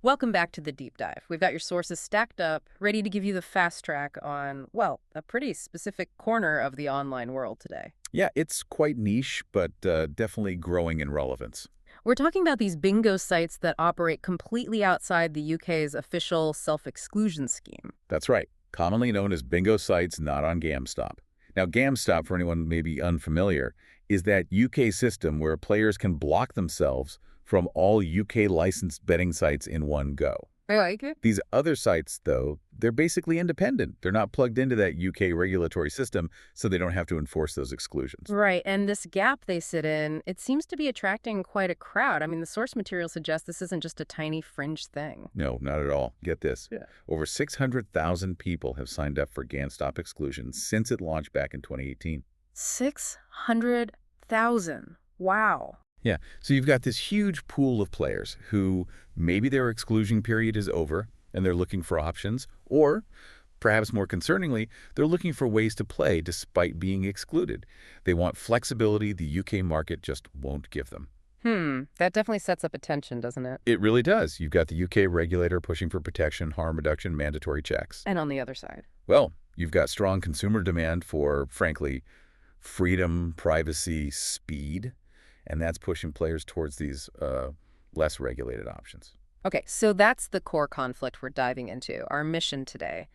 Welcome back to the deep dive. We've got your sources stacked up, ready to give you the fast track on, well, a pretty specific corner of the online world today. Yeah, it's quite niche, but definitely growing in relevance. We're talking about these bingo sites that operate completely outside the UK's official self-exclusion scheme. That's right. Commonly known as bingo sites not on GamStop. Now, GamStop, for anyone maybe unfamiliar, is that UK system where players can block themselves from all UK licensed betting sites in one go. I like it. These other sites, though, they're basically independent. They're not plugged into that UK regulatory system, so they don't have to enforce those exclusions. Right, and this gap they sit in, it seems to be attracting quite a crowd. I mean, the source material suggests this isn't just a tiny fringe thing. No, not at all. Get this. Yeah. Over 600,000 people have signed up for GamStop exclusion since it launched back in 2018. 600,000. Wow. Yeah, so you've got this huge pool of players who maybe their exclusion period is over and they're looking for options, or perhaps more concerningly, they're looking for ways to play despite being excluded. They want flexibility the UK market just won't give them. That definitely sets up attention, doesn't it? It really does. You've got the UK regulator pushing for protection, harm reduction, mandatory checks. And on the other side. Well, you've got strong consumer demand for, frankly, freedom, privacy, speed, and that's pushing players towards these less regulated options. Okay, so that's the core conflict we're diving into, our mission today.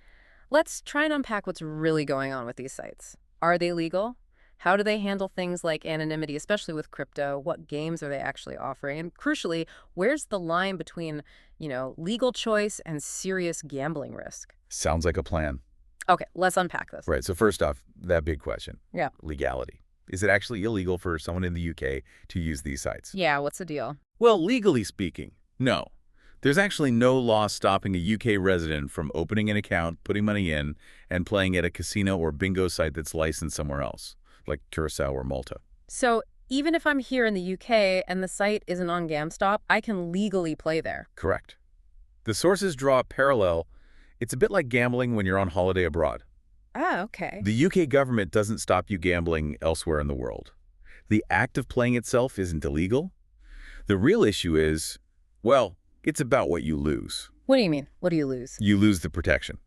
Let's try and unpack what's really going on with these sites. Are they legal? How do they handle things like anonymity, especially with crypto? What games are they actually offering? And crucially, where's the line between, legal choice and serious gambling risk? Sounds like a plan. Okay, let's unpack this. Right, so first off, that big question. Yeah. Legality. Is it actually illegal for someone in the UK to use these sites? Yeah, what's the deal? Well, legally speaking, no. There's actually no law stopping a UK resident from opening an account, putting money in, and playing at a casino or bingo site that's licensed somewhere else, like Curacao or Malta. So even if I'm here in the UK and the site isn't on GamStop, I can legally play there. Correct. The sources draw a parallel. It's a bit like gambling when you're on holiday abroad. Ah, okay. The UK government doesn't stop you gambling elsewhere in the world. The act of playing itself isn't illegal. The real issue is, well, it's about what you lose. What do you mean? What do you lose? You lose the protection.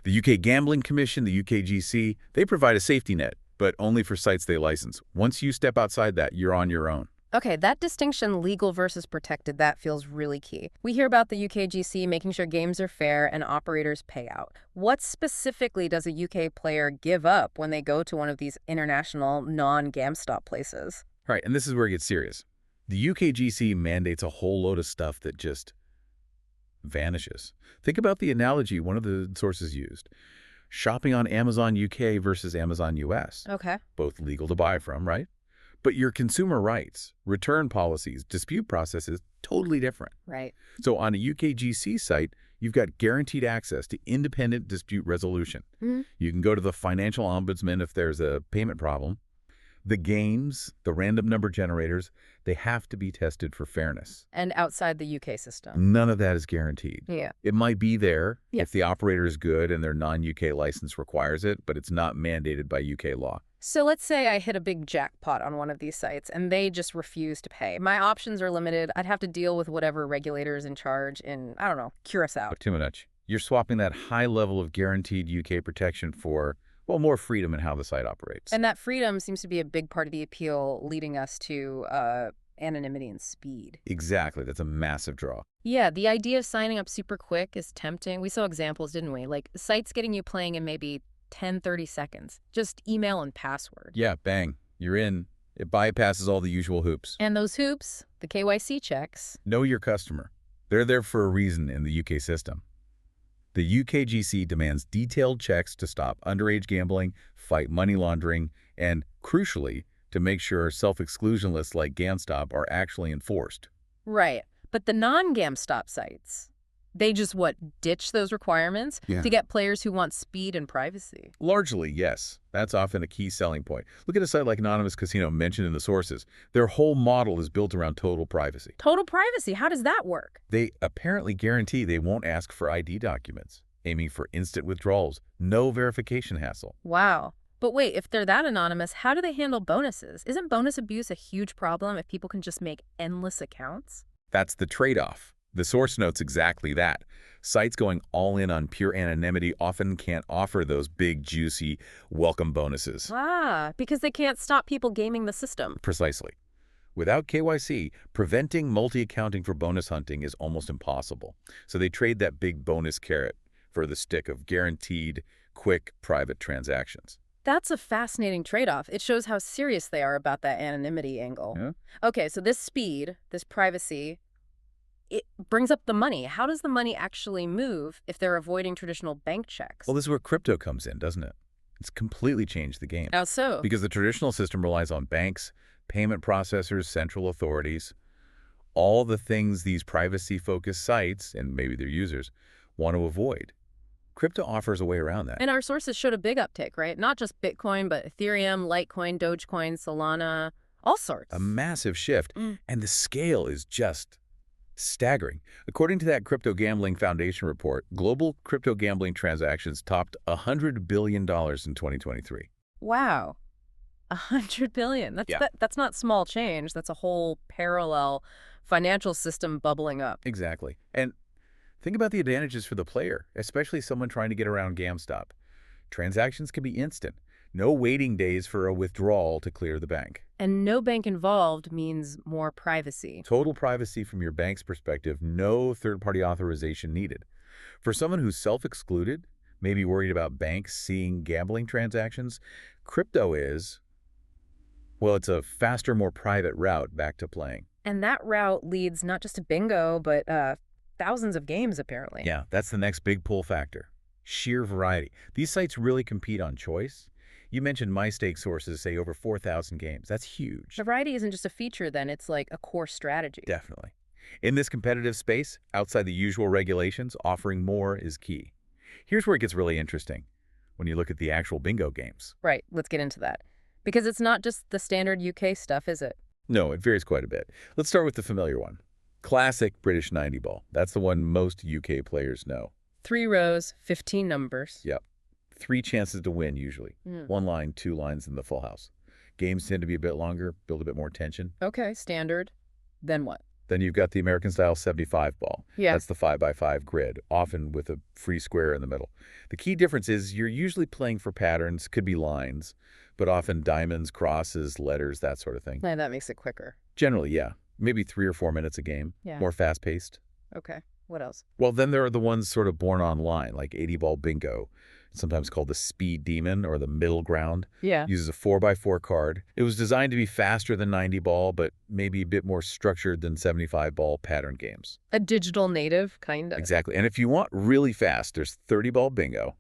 The UK Gambling Commission, the UKGC, they provide a safety net, but only for sites they license. Once you step outside that, you're on your own. Okay, that distinction, legal versus protected, that feels really key. We hear about the UKGC making sure games are fair and operators pay out. What specifically does a UK player give up when they go to one of these international non-GamStop places? Right, and this is where it gets serious. The UKGC mandates a whole load of stuff that just vanishes. Think about the analogy one of the sources used. Shopping on Amazon UK versus Amazon US. Okay. Both legal to buy from, right? But your consumer rights, return policies, dispute processes, totally different. Right. So on a UKGC site, you've got guaranteed access to independent dispute resolution. You can go to the financial ombudsman if there's a payment problem. The games, the random number generators, they have to be tested for fairness. And outside the UK system. None of that is guaranteed. Yeah. It might be there Yeah. if the operator is good and their non-UK license requires it, but it's not mandated by UK law. So let's say I hit a big jackpot on one of these sites and they just refuse to pay. My options are limited. I'd have to deal with whatever regulator is in charge in, I don't know, Curacao. Too much. You're swapping that high level of guaranteed UK protection for, well, more freedom in how the site operates. And that freedom seems to be a big part of the appeal, leading us to anonymity and speed. Exactly. That's a massive draw. Yeah, the idea of signing up super quick is tempting. We saw examples, didn't we? Like sites getting you playing in maybe 10, 30 seconds. Just email and password. Yeah, bang. You're in. It bypasses all the usual hoops. And those hoops, the KYC checks. Know your customer. They're there for a reason in the UK system. The UKGC demands detailed checks to stop underage gambling, fight money laundering, and, crucially, to make sure self-exclusion lists like GamStop are actually enforced. Right. But the non-GamStop sites, they just, ditch those requirements to get players who want speed and privacy? Largely, yes. That's often a key selling point. Look at a site like Anonymous Casino mentioned in the sources. Their whole model is built around total privacy. Total privacy? How does that work? They apparently guarantee they won't ask for ID documents, aiming for instant withdrawals, no verification hassle. Wow. But wait, if they're that anonymous, how do they handle bonuses? Isn't bonus abuse a huge problem if people can just make endless accounts? That's the trade-off. The source notes exactly that. Sites going all in on pure anonymity often can't offer those big, juicy, welcome bonuses. Ah, because they can't stop people gaming the system. Precisely. Without KYC, preventing multi-accounting for bonus hunting is almost impossible. So they trade that big bonus carrot for the stick of guaranteed, quick, private transactions. That's a fascinating trade-off. It shows how serious they are about that anonymity angle. Yeah? Okay, so this speed, this privacy, it brings up the money. How does the money actually move if they're avoiding traditional bank checks? Well, this is where crypto comes in, doesn't it? It's completely changed the game. How so? Because the traditional system relies on banks, payment processors, central authorities, all the things these privacy-focused sites, and maybe their users, want to avoid. Crypto offers a way around that. And our sources showed a big uptick, right? Not just Bitcoin, but Ethereum, Litecoin, Dogecoin, Solana, all sorts. A massive shift, Mm. and the scale is just staggering. According to that Crypto Gambling Foundation report, global crypto gambling transactions topped $100 billion in 2023. Wow. 100 billion. Yeah. That's not small change. That's a whole parallel financial system bubbling up. Exactly. And think about the advantages for the player, especially someone trying to get around GamStop. Transactions can be instant. No waiting days for a withdrawal to clear the bank. And no bank involved means more privacy. Total privacy from your bank's perspective, no third-party authorization needed. For someone who's self-excluded, maybe worried about banks seeing gambling transactions, crypto is, well, it's a faster, more private route back to playing. And that route leads not just to bingo, but thousands of games, apparently. Yeah, that's the next big pull factor. Sheer variety. These sites really compete on choice. You mentioned MyStake sources say over 4,000 games. That's huge. Variety isn't just a feature, then. It's like a core strategy. Definitely. In this competitive space, outside the usual regulations, offering more is key. Here's where it gets really interesting when you look at the actual bingo games. Right. Let's get into that. Because it's not just the standard UK stuff, is it? No, it varies quite a bit. Let's start with the familiar one. Classic British 90 ball. That's the one most UK players know. 3 rows, 15 numbers. Yep. 3 chances to win, usually. 1 line, 2 lines in the full house. Games tend to be a bit longer, build a bit more tension. Okay, standard. Then what? Then you've got the American-style 75 ball. Yeah. That's the 5x5 grid, often with a free square in the middle. The key difference is you're usually playing for patterns, could be lines, but often diamonds, crosses, letters, that sort of thing. Yeah, that makes it quicker. Generally, yeah. Maybe 3 or 4 minutes a game. Yeah. More fast-paced. Okay. What else? Well, then there are the ones sort of born online, like 80-ball bingo, sometimes called the speed demon or the middle ground. Yeah. Uses a 4x4 card. It was designed to be faster than 90-ball, but maybe a bit more structured than 75-ball pattern games. A digital native, kind of. Exactly. And if you want really fast, there's 30-ball bingo,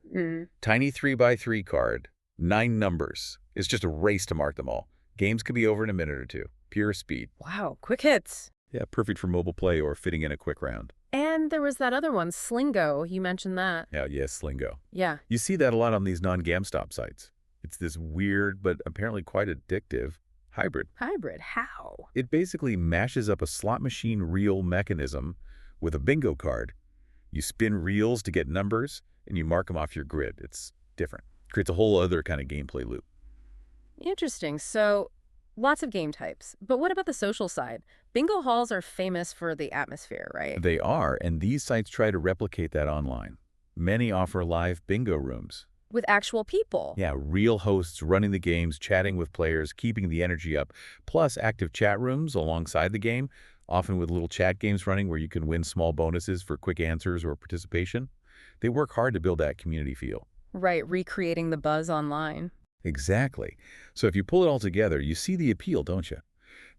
tiny 3x3 card, 9 numbers. It's just a race to mark them all. Games could be over in a minute or two. Pure speed. Wow, quick hits. Yeah, perfect for mobile play or fitting in a quick round. And there was that other one, Slingo. You mentioned that. Yeah, yes, Slingo. Yeah. You see that a lot on these non-GamStop sites. It's this weird, but apparently quite addictive hybrid. Hybrid? How? It basically mashes up a slot machine reel mechanism with a bingo card. You spin reels to get numbers, and you mark them off your grid. It's different. Creates a whole other kind of gameplay loop. Interesting. So, lots of game types. But what about the social side? Bingo halls are famous for the atmosphere, right? They are, and these sites try to replicate that online. Many offer live bingo rooms. With actual people. Yeah, real hosts running the games, chatting with players, keeping the energy up, plus active chat rooms alongside the game, often with little chat games running where you can win small bonuses for quick answers or participation. They work hard to build that community feel. Right, recreating the buzz online. Exactly. So if you pull it all together, you see the appeal, don't you?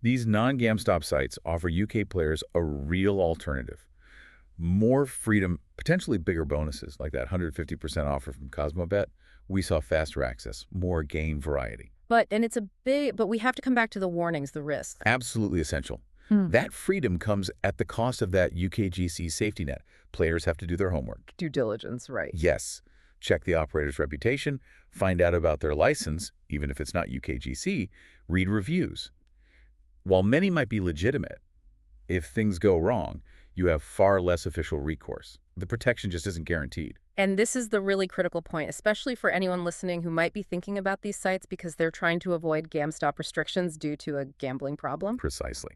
These non-GamStop sites offer UK players a real alternative. More freedom, potentially bigger bonuses, like that 150% offer from CosmoBet. We saw faster access, more game variety. But we have to come back to the warnings, the risks. Absolutely essential. That freedom comes at the cost of that UKGC safety net. Players have to do their homework. Due diligence, right. Yes. Check the operator's reputation, find out about their license, even if it's not UKGC, read reviews. While many might be legitimate, if things go wrong, you have far less official recourse. The protection just isn't guaranteed. And this is the really critical point, especially for anyone listening who might be thinking about these sites because they're trying to avoid GamStop restrictions due to a gambling problem. Precisely.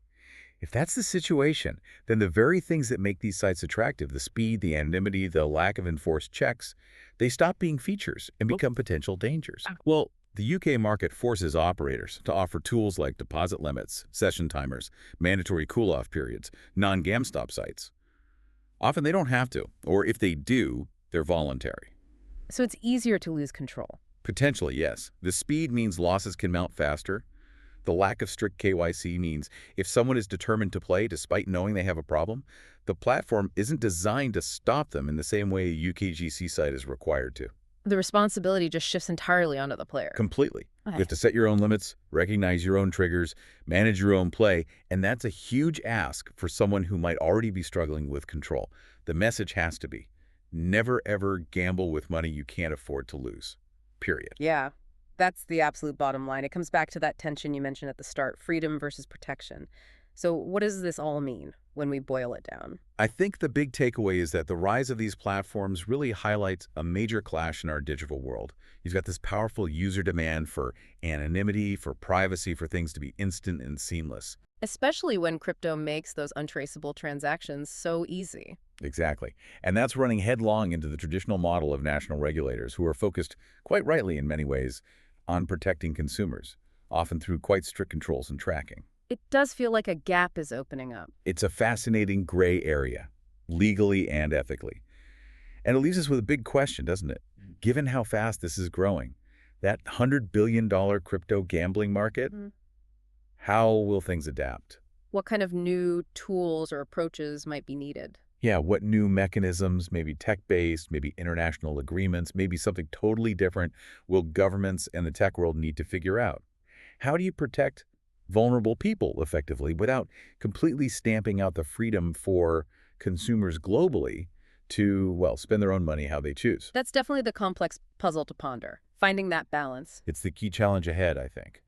If that's the situation, then the very things that make these sites attractive, the speed, the anonymity, the lack of enforced checks, they stop being features and become potential dangers. Well, the UK market forces operators to offer tools like deposit limits, session timers, mandatory cool-off periods, non-GamStop sites. Often they don't have to, or if they do, they're voluntary. So it's easier to lose control. Potentially, yes. The speed means losses can mount faster. The lack of strict KYC means if someone is determined to play despite knowing they have a problem, the platform isn't designed to stop them in the same way a UKGC site is required to. The responsibility just shifts entirely onto the player. Completely. You Okay. have to set your own limits, recognize your own triggers, manage your own play, and that's a huge ask for someone who might already be struggling with control. The message has to be, never ever gamble with money you can't afford to lose. Period. Yeah, that's the absolute bottom line. It comes back to that tension you mentioned at the start, freedom versus protection. So what does this all mean when we boil it down? I think the big takeaway is that the rise of these platforms really highlights a major clash in our digital world. You've got this powerful user demand for anonymity, for privacy, for things to be instant and seamless. Especially when crypto makes those untraceable transactions so easy. Exactly. And that's running headlong into the traditional model of national regulators who are focused, quite rightly in many ways, on protecting consumers, often through quite strict controls and tracking. It does feel like a gap is opening up. It's a fascinating gray area, legally and ethically. And it leaves us with a big question, doesn't it? Given how fast this is growing, that $100 billion crypto gambling market, Mhm. how will things adapt? What kind of new tools or approaches might be needed? Yeah, what new mechanisms, maybe tech-based, maybe international agreements, maybe something totally different, will governments and the tech world need to figure out? How do you protect vulnerable people effectively without completely stamping out the freedom for consumers globally to, well, spend their own money how they choose? That's definitely the complex puzzle to ponder, finding that balance. It's the key challenge ahead, I think.